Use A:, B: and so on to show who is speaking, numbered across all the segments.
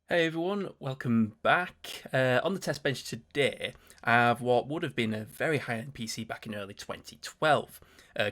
A: Hey everyone, welcome back. On the test bench today, I have what would have been a very high-end PC back in early 2012,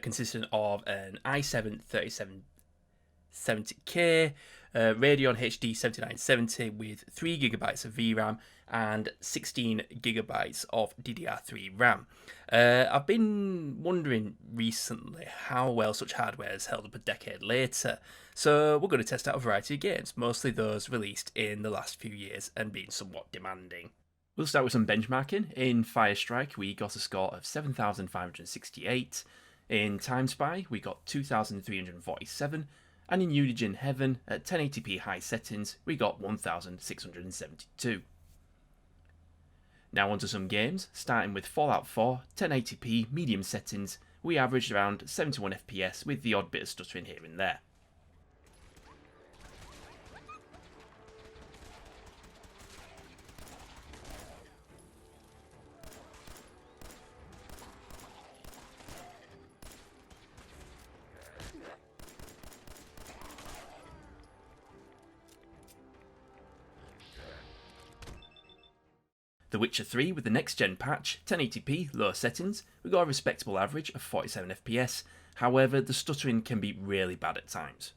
A: consisting of an i7-3770K, Radeon HD7970 with 3GB of VRAM and 16GB of DDR3 RAM. I've been wondering recently how well such hardware has held up a decade later, so we're going to test out a variety of games, mostly those released in the last few years and being somewhat demanding. We'll start with some benchmarking. In Firestrike, we got a score of 7,568. In Time Spy, we got 2,347. And in Unigine Heaven, at 1080p high settings, we got 1,672. Now onto some games, starting with Fallout 4, 1080p medium settings, we averaged around 71 FPS with the odd bit of stuttering here and there. The Witcher 3 with the next gen patch, 1080p, lower settings, we got a respectable average of 47 FPS, however the stuttering can be really bad at times.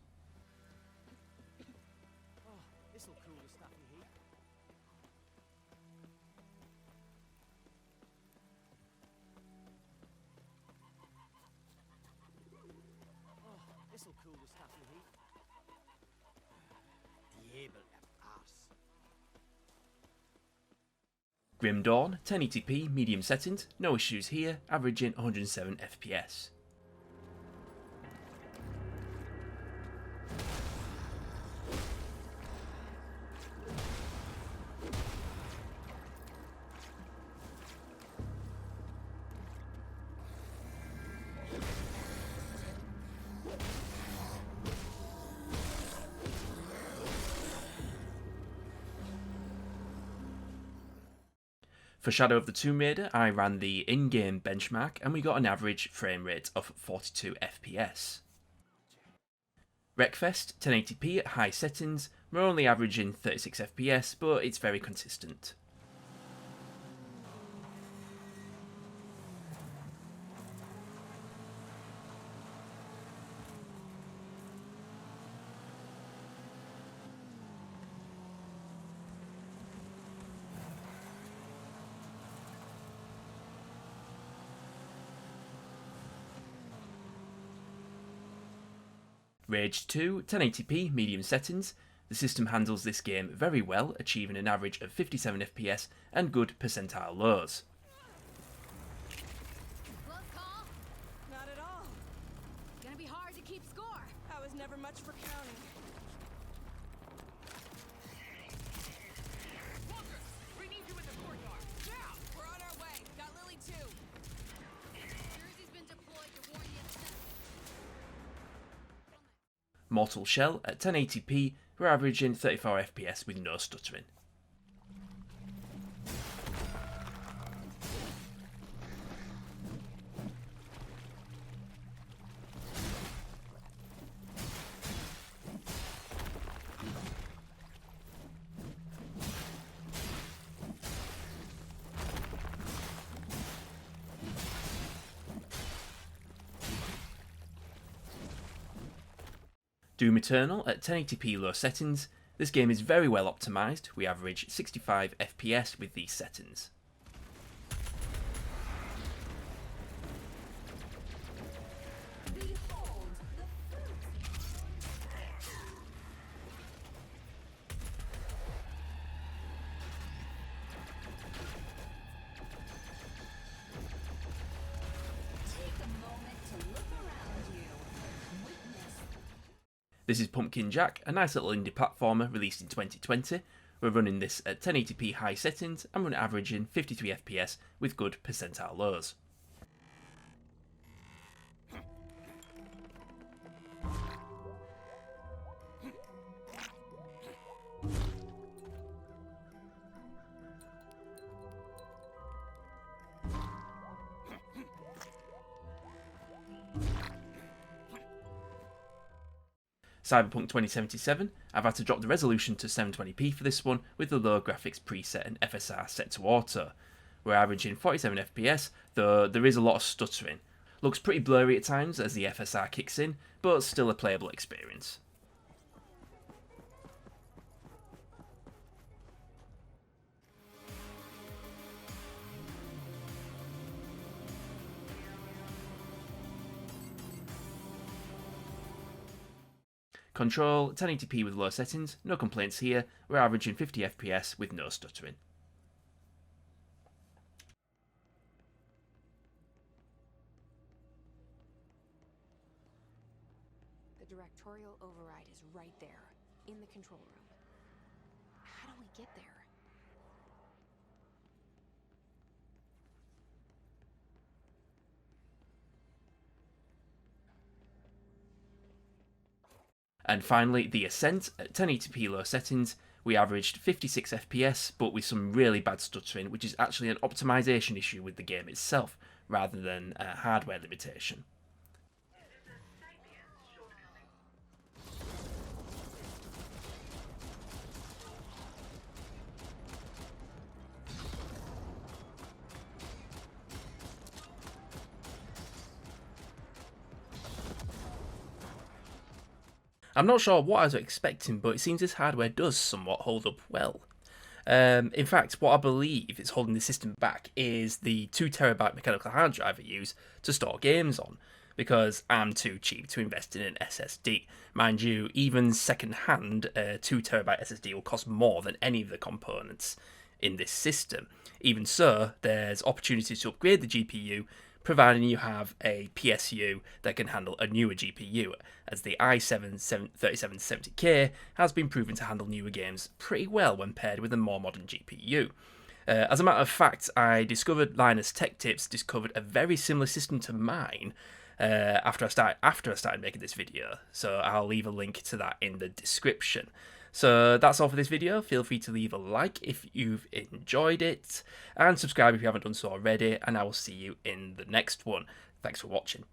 A: Grim Dawn, 1080p, medium settings, no issues here, averaging 107 FPS. For Shadow of the Tomb Raider, I ran the in-game benchmark and we got an average frame rate of 42 FPS. Wreckfest, 1080p at high settings, we're only averaging 36 FPS, but it's very consistent. Rage 2, 1080p, medium settings. The system handles this game very well, achieving an average of 57 FPS and good percentile lows.
B: Close call?
C: Not at all.
B: Gonna be hard to keep score.
C: I was never much for counting.
D: Walker, we need you in the courtyard. Now!
C: We're on our way. Got Lily too.
B: Jersey's been deployed to warn the Ascent.
A: Mortal Shell at 1080p, we're averaging 34 FPS with no stuttering. Doom Eternal at 1080p low settings. This game is very well optimised, we average 65 FPS with these settings. This is Pumpkin Jack, a nice little indie platformer released in 2020. We're running this at 1080p high settings and we're averaging 53 FPS with good percentile lows. Cyberpunk 2077, I've had to drop the resolution to 720p for this one with the low graphics preset and FSR set to auto. We're averaging 47 FPS, though there is a lot of stuttering. Looks pretty blurry at times as the FSR kicks in, but still a playable experience. Control, 1080p with low settings, no complaints here, we're averaging 50 FPS with no stuttering.
E: The directorial override is right there, in the control room. How do we get there?
A: And finally, the Ascent, at 1080p low settings, we averaged 56 FPS, but with some really bad stuttering, which is actually an optimization issue with the game itself, rather than a hardware limitation. I'm not sure what I was expecting, but it seems this hardware does somewhat hold up well. In fact, what I believe is holding the system back is the 2TB mechanical hard drive I use to store games on, because I'm too cheap to invest in an SSD. Mind you, even second-hand 2TB SSD will cost more than any of the components in this system. Even so, there's opportunities to upgrade the GPU, providing you have a PSU that can handle a newer GPU, as the i7-3770K has been proven to handle newer games pretty well when paired with a more modern GPU. As a matter of fact, I discovered Linus Tech Tips discovered a very similar system to mine after I started making this video, so I'll leave a link to that in the description. So that's all for this video. Feel free to leave a like if you've enjoyed it, and subscribe if you haven't done so already, and I will see you in the next one. Thanks for watching.